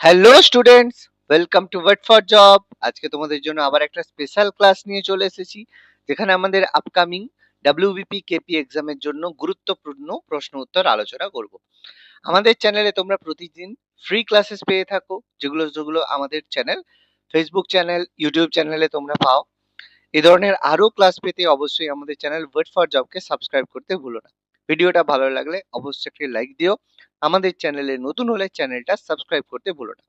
Hello students, welcome to wait for job. আজকে তোমাদের জন্য আবার একটা স্পেশাল ক্লাস নিয়ে চলে এসেছি, যেখানে আমাদের আপকামিং ডাব্লিউবিপি কেপি এক্সামের জন্য গুরুত্বপূর্ণ প্রশ্ন উত্তর আলোচনা করব। আমাদের চ্যানেলে তোমরা প্রতিদিন ফ্রি ক্লাসেস পেয়ে থাকো, যেগুলো আমাদের চ্যানেল, ফেসবুক চ্যানেল, ইউটিউব চ্যানেলে তোমরা পাও। এই ধরনের আরো ক্লাস পেতে অবশ্যই আমাদের চ্যানেল ওয়েট ফর জবকে সাবস্ক্রাইব করতে ভুলো না। ভিডিওটা ভালো লাগলে অবশ্যই একটি লাইক দিও। আমাদের চ্যানেলে নতুন হলে চ্যানেলটা সাবস্ক্রাইব করতে ভুলো না।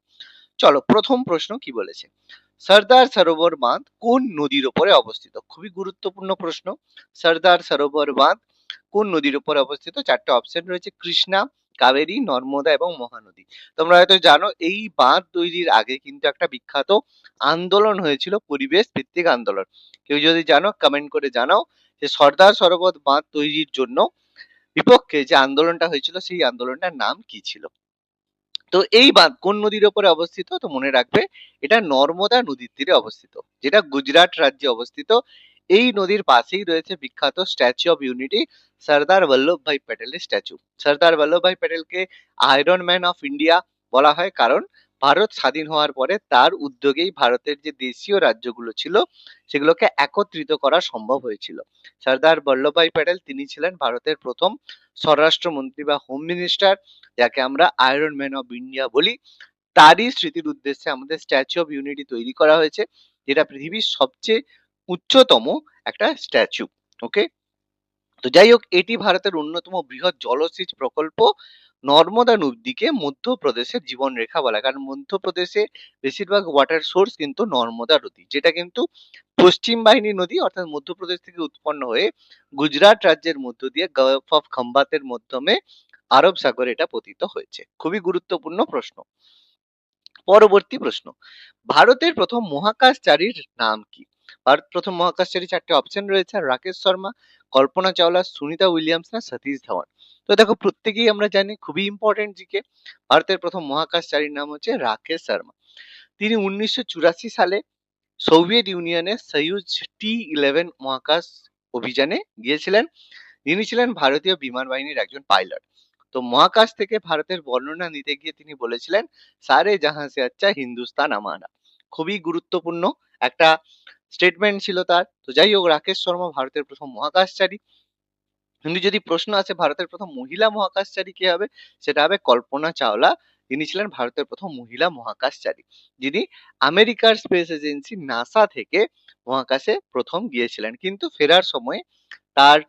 চলো, প্রথম প্রশ্ন কি বলেছে? সর্দার সরোবর বাঁধ কোন নদীর উপরে অবস্থিত? খুবই গুরুত্বপূর্ণ প্রশ্ন। সর্দার সরোবর বাঁধ কোন নদীর উপরে অবস্থিত? চারটে অপশন রয়েছে: কৃষ্ণা, কাবেরী, নর্মদা এবং মহানদী। তোমরা হয়তো জানো, এই বাঁধ তৈরির আগে কিন্তু একটা বিখ্যাত আন্দোলন হয়েছিল, পরিবেশ ভিত্তিক আন্দোলন। কেউ যদি জানো কমেন্ট করে জানাও যে সর্দার সরোবর বাঁধ তৈরির জন্য বিপক্ষে যে আন্দোলনটা হয়েছিল, সেই আন্দোলনটার নাম কি ছিল? তো এই বাঁধ কোন নদীর উপরে অবস্থিত? তো মনে রাখবে, এটা নর্মদা নদীর তীরে অবস্থিত, যেটা গুজরাট রাজ্যে অবস্থিত। এই নদীর পাশেই রয়েছে বিখ্যাত Statue of Unity, Sardar Vallabhbhai প্যাটেলের স্ট্যাচু। সর্দার বল্লভভাই প্যাটেলকে আয়রন ম্যান অফ ইন্ডিয়া বলা হয়, কারণ ভারত স্বাধীন হওয়ার পরে তার উদ্যোগেই ভারতের যে দেশীয় রাজ্যগুলো ছিল সেগুলোকে একত্রিত করা সম্ভব হয়েছিল। সর্দার বল্লভভাই প্যাটেল তিনি ছিলেন ভারতের প্রথম স্বরাষ্ট্রমন্ত্রী বা হোম মিনিস্টার, যাকে আমরা আয়রন ম্যান অফ ইন্ডিয়া বলি। তারই স্মৃতির উদ্দেশ্যে আমাদের স্ট্যাচু অফ ইউনিটি তৈরি করা হয়েছে, যেটা পৃথিবীর সবচেয়ে উচ্চতম একটা স্ট্যাচু। ওকে, তো যাই হোক, এটি ভারতের অন্যতম বৃহৎ জলসেচ প্রকল্প। নর্মদা নদীকে মধ্যপ্রদেশের জীবন রেখা বলা হয়, কারণ মধ্যপ্রদেশে বেশিরভাগ ওয়াটার সোর্স কিন্তু নর্মদা নদী, যেটা কিন্তু পশ্চিম বাহিনী নদী, অর্থাৎ মধ্যপ্রদেশ থেকে উৎপন্ন হয়ে গুজরাট রাজ্যের মধ্য দিয়ে গালফ অফ খাম্বাতের মাধ্যমে আরব সাগরে এটা পতিত হয়েছে। খুবই গুরুত্বপূর্ণ প্রশ্ন। পরবর্তী প্রশ্ন, ভারতের প্রথম মহাকাশচারীর নাম কি? ভারত প্রথম মহাকাশচারী চারটে অপশন রয়েছে: রাকেশ শর্মা, কল্পনা চাওলা, সুনিতা উইলিয়ামস না সতীশ ধাওয়ান। তো দেখো, প্রত্যেকেই আমরা জানি, খুবই ইম্পর্টেন্ট জিকে। ভারতের প্রথম মহাকাশচারীর নাম হচ্ছে রাকেশ শর্মা। তিনি 1984 সালে সোভিয়েত ইউনিয়নের সয়ুজ T-11 মহাকাশ অভিযানে গিয়েছিলেন। তিনি ছিলেন ভারতীয় বিমান বাহিনীর একজন পাইলট। তো মহাকাশ থেকে ভারতের বর্ণনা নিতে গিয়ে তিনি বলেছিলেন, সারে জাহাঁ সে আচ্ছা হিন্দুস্তান আমারা। খুবই গুরুত্বপূর্ণ একটা স্টেটমেন্ট ছিল তার। তো যাই হোক, রাকেশ শর্মা ভারতের প্রথম মহাকাশচারী। কিন্তু যদি প্রশ্ন আসে ভারতের প্রথম মহিলা মহাকাশচারী কে হবে, সেটা হবে কল্পনা চাওলা। তিনি ছিলেন ভারতের প্রথম মহিলা মহাকাশচারী, যিনি আমেরিকার স্পেস এজেন্সি নাসা থেকে মহাকাশে প্রথম গিয়েছিলেন, কিন্তু ফেরার সময় তার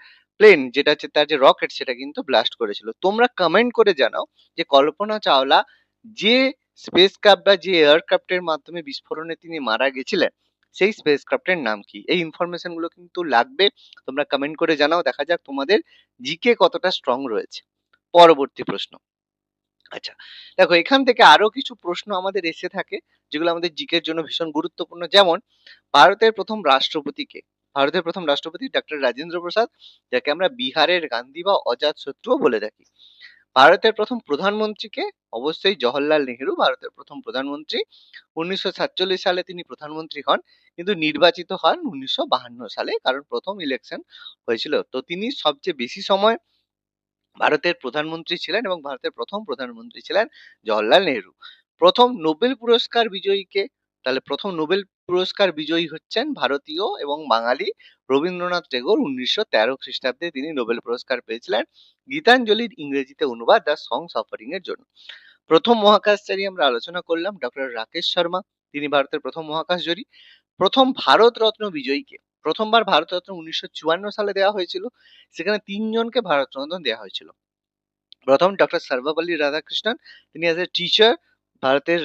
প্লেন, যেটা হচ্ছে তার যে রকেট, সেটা কিন্তু ব্লাস্ট করেছিল। তোমরা কমেন্ট করে জানাও যে কল্পনা চাওলা যে স্পেস ক্রাফট বা যে এয়ারক্রাফটের মাধ্যমে বিস্ফোরণে তিনি মারা গেছিলেন, সেই স্পেস ক্রাফটের নাম কি? এই ইনফরমেশন গুলো কিন্তু লাগবে। তোমরা কমেন্ট করে জানাও, দেখা যাক তোমাদের জিকে কতটা স্ট্রং রয়েছে। পরবর্তী প্রশ্ন। আচ্ছা, দেখো, এখান থেকে আরো কিছু প্রশ্ন আমাদের এসে থাকে, যেগুলো আমাদের জিকের জন্য ভীষণ গুরুত্বপূর্ণ। যেমন, ভারতের প্রথম রাষ্ট্রপতি কে? ভারতের প্রথম রাষ্ট্রপতি ডক্টর রাজেন্দ্র প্রসাদ, যাকে আমরা বিহারের গান্ধী বা অজাত শত্রুও বলে থাকি। ভারতের প্রথম প্রধানমন্ত্রীকে? অবশ্যই জওহরলাল নেহেরু ভারতের প্রথম প্রধানমন্ত্রী। 1947 সালে তিনি প্রধানমন্ত্রী হন, কিন্তু নির্বাচিত হন 1952 সালে, কারণ প্রথম ইলেকশন হয়েছিল। তো তিনি সবচেয়ে বেশি সময় ভারতের প্রধানমন্ত্রী ছিলেন এবং ভারতের প্রথম প্রধানমন্ত্রী ছিলেন জওহরলাল নেহেরু। প্রথম নোবেল পুরস্কার বিজয়ী কে? তাহলে প্রথম নোবেল পুরস্কার বিজয়ী হচ্ছেন ভারতীয় এবং বাঙালি রবীন্দ্রনাথ টেগোর। 1913 খ্রিস্টাব্দে তিনি নোবেল পুরস্কার পেয়েছিলেন গীতাঞ্জলির ইংরেজিতে অনুবাদ দ্য সংস অফারিং এর জন্য। প্রথম মহাকাশচারী আমরা আলোচনা করলাম ডক্টর রাকেশ শর্মা, তিনি ভারতের প্রথম মহাকাশচারী। প্রথম ভারত রত্ন বিজয়ী কে? প্রথমবার ভারত রত্ন 1954 সালে দেওয়া হয়েছিল, সেখানে তিনজনকে ভারত রত্ন দেওয়া হয়েছিল। প্রথম ডক্টর সর্বপল্লী রাধাকৃষ্ণন, তিনি অ্যাজ এ টিচার ভারতের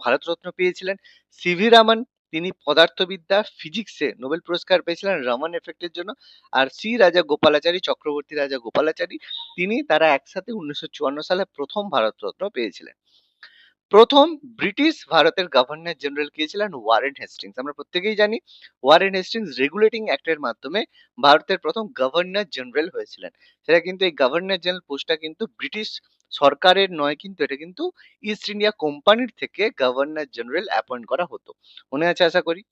ভারত রত্ন পেয়েছিলেন। সিভি রামন, তিনি পদার্থবিদ্যা ফিজিক্সে নোবেল পুরস্কার পেয়েছিলেন রামান এফেক্টের জন্য। আর সি রাজা গোপালাচারী, চক্রবর্তী রাজা গোপালাচারী, তিনি তারা একসাথে 1954 সালে প্রথম ভারত রত্ন পেয়েছিলেন। প্রথম ব্রিটিশ ভারতের গভর্নর জেনারেল কে ছিলেন? Warren Hastings. আমরা প্রত্যেকেই জানি, ওয়ারেন হেস্টিংস রেগুলেটিং অ্যাক্টের মাধ্যমে ভারতের প্রথম গভর্নর জেনারেল হয়েছিলেন। সেটা কিন্তু, এই গভর্নর জেনারেল পোস্টটা কিন্তু ব্রিটিশ সরকারের নয়, কিন্তু এটা কিন্তু ইস্ট ইন্ডিয়া কোম্পানির থেকে গভর্নর জেনারেল অ্যাপয়েন্ট করা হতো। মনে আছে আশা করি।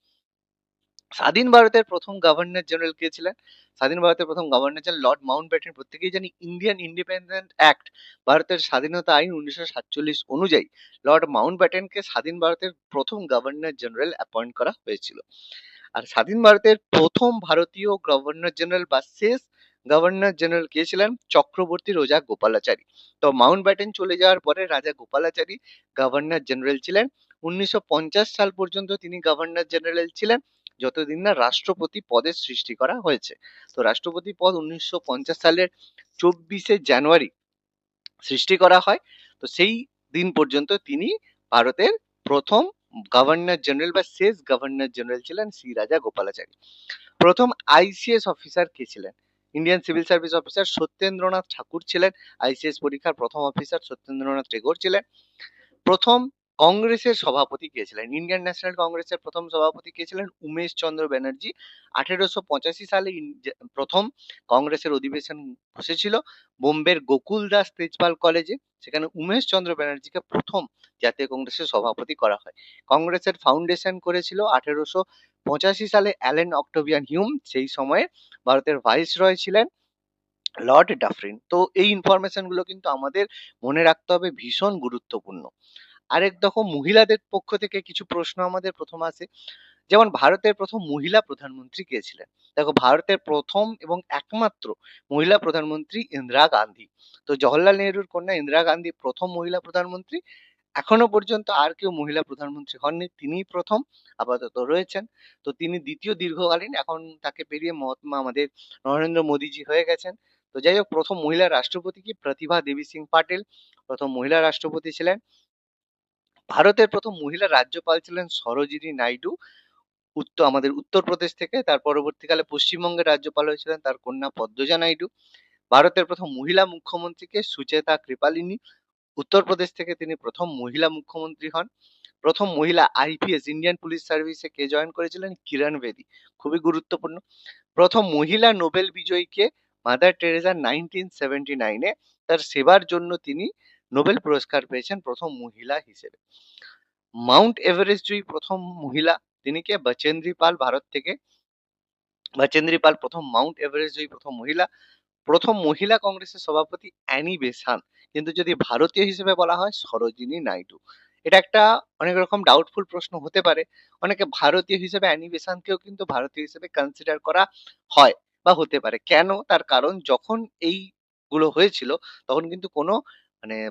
স্বাধীন ভারতের প্রথম গভর্নর জেনারেল কে ছিলেন? স্বাধীন ভারতের প্রথম গভর্নর জেনারেল লর্ড মাউন্টব্যাটেন। প্রত্যেকেই জানি ইন্ডিয়ান ইন্ডিপেন্ডেন্ট অ্যাক্ট, ভারতের স্বাধীনতা আইন 1947 অনুযায়ী লর্ড মাউন্টব্যাটেনকে স্বাধীন ভারতের প্রথম গভর্নর জেনারেল অ্যাপয়েন্ট করা হয়েছিল। আর স্বাধীন ভারতের প্রথম ভারতীয় গভর্নর জেনারেল বা শেষ গভর্নর জেনারেল কে ছিলেন? চক্রবর্তী রাজা গোপালাচারী। তো মাউন্টব্যাটেন চলে যাওয়ার পরে রাজা গোপালাচারী গভর্নর জেনারেল ছিলেন। 1950 সাল পর্যন্ত তিনি গভর্নর জেনারেল ছিলেন, যতদিন না রাষ্ট্রপতি পদের সৃষ্টি করা হয়েছে। তো রাষ্ট্রপতি পদ 1950 সালের 24শে জানুয়ারি সৃষ্টি করা হয়। তো সেই দিন পর্যন্ত তিনি ভারতের প্রথম গভর্নর জেনারেল বা শেষ গভর্নর জেনারেল ছিলেন শ্রী রাজা গোপালাচারী। প্রথম আইসিএস অফিসার কে ছিলেন? Indian Civil Service officer Satyendranath Tagore ছিলেন। আইসিএস পরীক্ষার প্রথম অফিসার সত্যেন্দ্রনাথ টেগোর ছিলেন। প্রথম কংগ্রেসের সভাপতি কে ছিলেন? ইন্ডিয়ান ন্যাশনাল কংগ্রেসের প্রথম সভাপতি কে ছিলেন? উমেশ চন্দ্র ব্যানার্জি। 1885 সালে প্রথম কংগ্রেসের অধিবেশন বসেছিল বোম্বের গোকুল দাস তেজপাল কলেজে। সেখানে উমেশ চন্দ্র ব্যানার্জিকে প্রথম জাতীয় কংগ্রেসের সভাপতি করা হয়। কংগ্রেসের ফাউন্ডেশন করেছিল 1885 সালে অ্যালেন অক্টোভিয়ান হিউম। সেই সময়ে ভারতের ভাইসরয় ছিলেন লর্ড ডাফরিন। তো এই ইনফরমেশন গুলো কিন্তু আমাদের মনে রাখতে হবে, ভীষণ গুরুত্বপূর্ণ। আরেক দেখো, মহিলাদের পক্ষ থেকে কিছু প্রশ্ন আমাদের প্রথম আসে। যেমন ভারতের প্রথম মহিলা প্রধানমন্ত্রী কে ছিলেন? দেখো, ভারতের প্রথম এবং একমাত্র মহিলা প্রধানমন্ত্রী ইন্দিরা গান্ধী। তো জওহরলাল নেহরুর কন্যা ইন্দিরা গান্ধী প্রথম মহিলা প্রধানমন্ত্রী। এখনো পর্যন্ত আর কেউ মহিলা প্রধানমন্ত্রী হননি, তিনিই প্রথম আপাতত রয়েছেন। তো তিনি দ্বিতীয় দীর্ঘকালীন, এখন তাকে পেরিয়ে মহাত্মা আমাদের নরেন্দ্র মোদীজি হয়ে গেছেন। তো যাই হোক, প্রথম মহিলা রাষ্ট্রপতি কি? প্রতিভা দেবী সিং পাটিল প্রথম মহিলা রাষ্ট্রপতি ছিলেন। ভারতের প্রথম মহিলা রাজ্যপাল ছিলেন সরোজিনী নাইডু, আমাদের উত্তরপ্রদেশ থেকে। তার পরবর্তীকালে পশ্চিমবঙ্গের রাজ্যপাল হয়েছিলেন তার কন্যা পদ্মজা নাইডু। ভারতের প্রথম মহিলা মুখ্যমন্ত্রীকে সুচেতা কৃপালিনী, উত্তরপ্রদেশ থেকে তিনি প্রথম মহিলা মুখ্যমন্ত্রী হন। প্রথম মহিলা আইপিএস ইন্ডিয়ান পুলিশ সার্ভিসে কে জয়েন করেছিলেন? কিরণ বেদী, খুবই গুরুত্বপূর্ণ। প্রথম মহিলা নোবেল বিজয়ীকে? Mother Teresa. 1979-এ তার সেবার জন্য তিনি নোবেল পুরস্কার পেয়েছেন প্রথম মহিলা হিসেবে। মাউন্ট এভারেস্ট জয়ী প্রথম মহিলা তিনি কে? বচেন্দ্রী পাল, ভারত থেকে। বচেন্দ্রী পাল প্রথম মাউন্ট এভারেস্ট জয়ী প্রথম মহিলা। প্রথম মহিলা কংগ্রেসের সভাপতি অ্যানি বেসান্ত, কিন্তু যদি ভারতীয় হিসেবে বলা হয় সরোজিনী নাইডু। এটা একটা অনেক রকম ডাউটফুল প্রশ্ন হতে পারে। অনেকে ভারতীয় হিসেবে অ্যানি বেসান্তকেও কিন্তু ভারতীয় হিসেবে কনসিডার করা হয় বা হতে পারে। কেন? তার কারণ যখন এইগুলো হয়েছিল তখন কিন্তু কোনো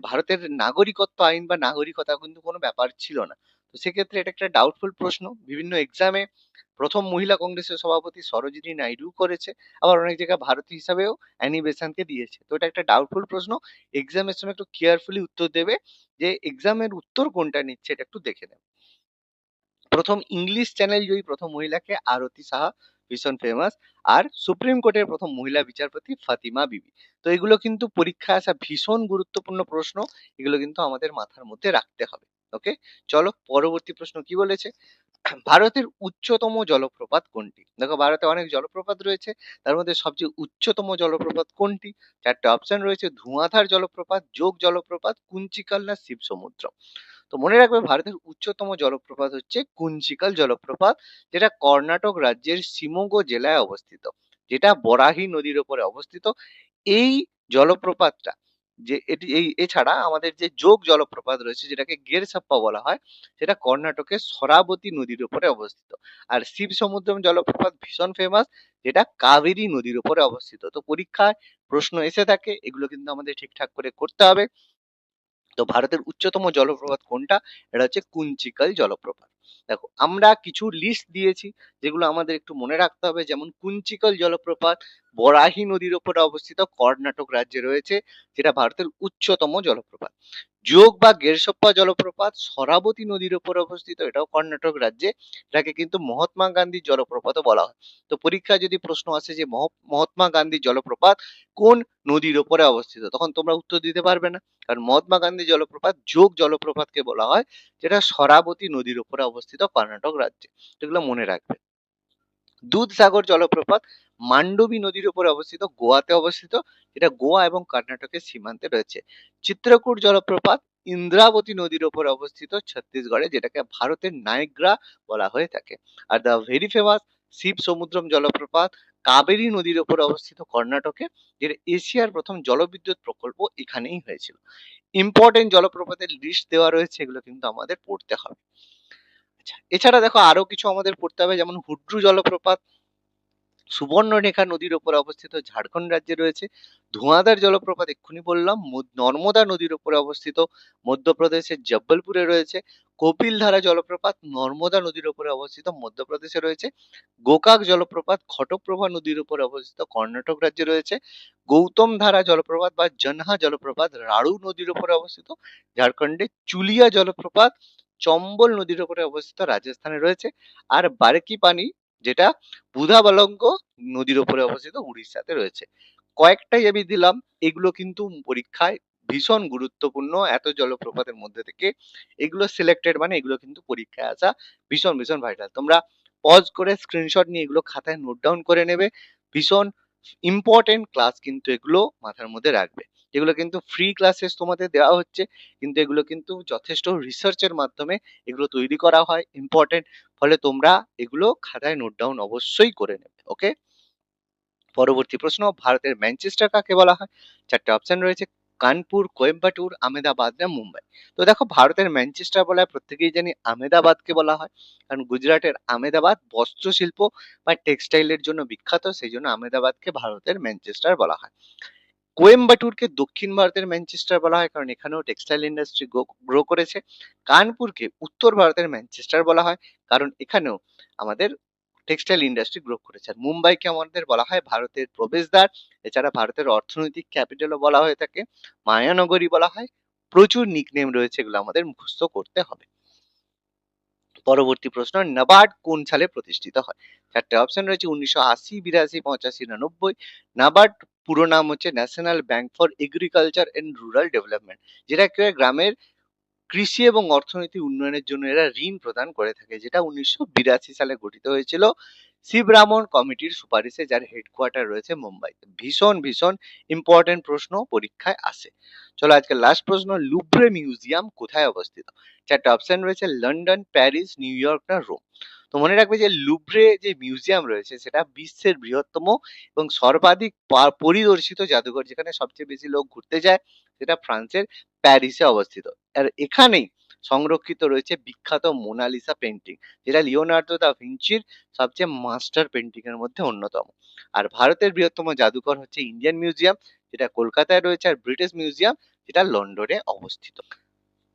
ভারতের নাগরিকত্ব আইন বা নাগরিকতা কিন্তু কোনো ব্যাপার ছিল না। তো সেক্ষেত্রে এটা একটা ডাউটফুল প্রশ্ন। বিভিন্ন এক্সামে প্রথম মহিলা কংগ্রেসের সভাপতি সরোজিনী নাইডু করেছে, আবার অনেক জায়গায় ভারতীয় হিসাবেও অ্যানি বেসান্তকে দিয়েছে। তো এটা একটা ডাউটফুল প্রশ্ন। এক্সামের সময় একটু কেয়ারফুলি উত্তর দেবে, যে এক্সামের উত্তর কোনটা নিচ্ছে এটা একটু দেখে নেবে। প্রথম ইংলিশ চ্যানেল জয়ী প্রথম মহিলাকে? আরতি সাহা, ভীষণ ফেমাস। আর সুপ্রিম কোর্টের প্রথম মহিলা বিচারপতি ফাতিমা বিবি। তো এগুলো কিন্তু পরীক্ষায় আসা ভীষণ গুরুত্বপূর্ণ প্রশ্ন, এগুলো কিন্তু আমাদের মাথার মধ্যে রাখতে হবে। ওকে, চলো পরবর্তী প্রশ্ন কি বলেছে। ভারতের উচ্চতম জলপ্রপাত কোনটি? দেখো, ভারতে অনেক জলপ্রপাত রয়েছে, তার মধ্যে সবচেয়ে উচ্চতম জলপ্রপাত কোনটি? চারটে অপশন রয়েছে: ধুঁয়াধার জলপ্রপাত, যোগ জলপ্রপাত, কুঞ্চিকাল না শিব সমুদ্র। তো মনে রাখবে, ভারতের উচ্চতম জলপ্রপাত হচ্ছে কুঞ্চিকাল জলপ্রপাত, যেটা কর্ণাটক রাজ্যের শিমোগো জেলায় অবস্থিত, যেটা বরাহি নদীর উপরে অবস্থিত। এই জলপ্রপাতটা, যে এটি এছাড়া আমাদের যে যোগ জলপ্রপাত রয়েছে, যেটাকে গেরসাপ্পা বলা হয়, সেটা কর্ণাটকের সরাবতী নদীর উপরে অবস্থিত। আর শিব সমুদ্রম জলপ্রপাত ভীষণ ফেমাস, যেটা কাবেরী নদীর উপরে অবস্থিত। তো পরীক্ষায় প্রশ্ন এসে থাকে, এগুলো কিন্তু আমাদের ঠিকঠাক করে করতে হবে। তো ভারতের উচ্চতম জলপ্রপাত কোনটা? এটা হচ্ছে কুঞ্চিকাল জলপ্রপাত। দেখো, আমরা কিছু লিস্ট দিয়েছি যেগুলো আমাদের একটু মনে রাখতে হবে। যেমন কুঞ্চিকাল জলপ্রপাত বরাহি নদীর উপরে অবস্থিত, কর্ণাটক রাজ্যে রয়েছে, যেটা ভারতের উচ্চতম জলপ্রপাত। যোগ বা গেরসপ্পা জলপ্রপাত সরাবতী নদীর উপরে অবস্থিত, এটাও কর্ণাটক রাজ্যে। এটাকে কিন্তু মহাত্মা গান্ধী জলপ্রপাতও বলা হয়। তো পরীক্ষায় যদি প্রশ্ন আসে যে মহাত্মা গান্ধী জলপ্রপাত কোন নদীর উপরে অবস্থিত, তখন তোমরা উত্তর দিতে পারবে না, কারণ মহাত্মা গান্ধী জলপ্রপাত যোগ জলপ্রপাতকে বলা হয়, যেটা সরাবতী নদীর উপরে অবস্থিত কর্ণাটক রাজ্যে। এগুলো মনে রাখবে। দুধসাগর জলপ্রপাত মান্ডবী নদীর উপরে অবস্থিত, গোয়াতে অবস্থিত, যেটা গোয়া এবং কর্ণাটকের সীমান্তে রয়েছে। চিত্রকূট জলপ্রপাত ইন্দ্রাবতী নদীর উপরে অবস্থিত, ছত্তিশগড়ে, যেটাকে ভারতের নায়গ্রা বলা হয়ে থাকে। আর the very famous Shivasamudram জলপ্রপাত কাবেরী নদীর উপর অবস্থিত কর্ণাটকে, যেটা এশিয়ার প্রথম জলবিদ্যুৎ প্রকল্প এখানেই হয়েছিল। ইম্পর্টেন্ট জলপ্রপাতের লিস্ট দেওয়া রয়েছে, এগুলো কিন্তু আমাদের পড়তে হবে। আচ্ছা, এছাড়া দেখো আরো কিছু আমাদের পড়তে হবে, যেমন হুড্রু জলপ্রপাত সুবর্ণরেখা নদীর উপর অবস্থিত, ঝাড়খণ্ড রাজ্যে রয়েছে। ধোঁয়াধার জলপ্রপাত এক্ষুনি বললাম, নর্মদা নদীর উপরে অবস্থিত, মধ্যপ্রদেশের জব্বলপুরে রয়েছে। কপিলধারা জলপ্রপাত নর্মদা নদীর উপরে অবস্থিত, মধ্যপ্রদেশে রয়েছে। গোকাক জলপ্রপাত ঘটপ্রভা নদীর উপরে অবস্থিত, কর্ণাটক রাজ্যে রয়েছে। গৌতম ধারা জলপ্রপাত বা জনহা জলপ্রপাত রাড়ু নদীর উপরে অবস্থিত, ঝাড়খণ্ডে। চুলিয়া জলপ্রপাত চম্বল নদীর উপরে অবস্থিত, রাজস্থানে রয়েছে। আর বারেকি পানি, যেটা বুধাবলঙ্গ নদীর উপরে অবস্থিত, উড়িষ্যাতে রয়েছে। কয়েকটাই আমি দিলাম, এগুলো কিন্তু পরীক্ষায় ভীষণ গুরুত্বপূর্ণ। এত জলপ্রপাতের মধ্যে থেকে এগুলো সিলেক্টেড, মানে এগুলো কিন্তু পরীক্ষায় আসা ভীষণ ভীষণ ভাইটাল। তোমরা পজ করে স্ক্রিনশট নিয়ে এগুলো খাতায় নোট ডাউন করে নেবে। ভীষণ ইম্পর্টেন্ট ক্লাস কিন্তু এগুলো মাথার মধ্যে রাখবে। এগুলো কিন্তু ফ্রি ক্লাসেস তোমাদের দেওয়া হচ্ছে, কিন্তু এগুলো কিন্তু যথেষ্ট রিসার্চের মাধ্যমে এগুলো তৈরি করা হয়, ইম্পর্টেন্ট। ফলে তোমরা এগুলো খাতায় নোট ডাউন অবশ্যই করে নেবে। ওকে, পরবর্তী প্রশ্ন, ভারতের ম্যানচেস্টার কাকে বলা হয়? চারটে অপশন রয়েছে, কানপুর, কোয়েম্বাটুর, আহমেদাবাদ না মুম্বাই। তো দেখো, ভারতের ম্যানচেস্টার বলা হয়, প্রত্যেকেই জানি আহমেদাবাদকে বলা হয়, কারণ গুজরাটের আহমেদাবাদ বস্ত্র শিল্প বা টেক্সটাইলের জন্য বিখ্যাত, সেই জন্য আহমেদাবাদকে ভারতের ম্যানচেস্টার বলা হয়। কোয়েম্বাটুরকে দক্ষিণ ভারতের ম্যানচেস্টার বলা হয়, কারণ এখানেও টেক্সটাইল ইন্ডাস্ট্রি গ্রো করেছে। কানপুরকে উত্তর ভারতের ম্যানচেস্টার বলা হয়, কারণ এখানেও আমাদের টেক্সটাইল ইন্ডাস্ট্রি গ্রো করেছে। আর মুম্বাইকে আমাদের বলা হয় ভারতের প্রবেশদ্বার, এছাড়া ভারতের অর্থনৈতিক ক্যাপিটালও বলা হয়ে থাকে, মায়ানগরী বলা হয়। প্রচুর নিকনেম রয়েছে, এগুলো আমাদের মুখস্থ করতে হবে। পরবর্তী প্রশ্ন, নাবার্ড কোন সালে প্রতিষ্ঠিত হয়? চারটে অপশন রয়েছে, 1980, 82, 85 না 90। নাবার্ড পুরো নাম হচ্ছে national bank for agriculture and rural development, যেটা গ্রামের কৃষি এবং অর্থনীতি উন্নয়নের জন্য এরা ঋণ প্রদান করে থাকে, যেটা 1982 সালে গঠিত হয়েছিল শিবরামন কমিটির সুপারিশে, যার হেডকোয়ার্টার রয়েছে মুম্বাইতে। ভীষণ ভীষণ ইম্পর্টেন্ট প্রশ্ন পরীক্ষায় আসে। চলো আজকে লাস্ট প্রশ্ন, লুভ্রে মিউজিয়াম কোথায় অবস্থিত? চারটা অপশন রয়েছে, লন্ডন, প্যারিস, নিউ ইয়র্ক না রোম। তো মনে রাখবে যে লুভ্রে যে মিউজিয়াম রয়েছে সেটা বিশ্বের বৃহত্তম এবং সর্বাধিক পরিদর্শিত জাদুঘর, যেখানে সবচেয়ে বেশি লোক ঘুরতে যায়, সেটা ফ্রান্সের প্যারিসে অবস্থিত। আর এখানেই সংরক্ষিত রয়েছে বিখ্যাত মোনালিসা পেন্টিং, যেটা লিওনার্দো দা ভিঞ্চির সবচেয়ে মাস্টার পেন্টিং এর মধ্যে অন্যতম। আর ভারতের বৃহত্তম জাদুঘর হচ্ছে ইন্ডিয়ান মিউজিয়াম, যেটা কলকাতায় রয়েছে, আর ব্রিটিশ মিউজিয়াম, যেটা লন্ডনে অবস্থিত।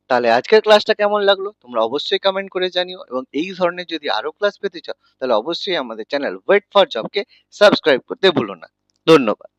তাহলে আজকের ক্লাসটা কেমন লাগলো তোমরা অবশ্যই কমেন্ট করে জানিও, এবং এই ধরনের যদি আরো ক্লাস পেতে চাও তাহলে অবশ্যই আমাদের চ্যানেল ওয়েট ফর জবকে সাবস্ক্রাইব করতে ভুলো না। ধন্যবাদ।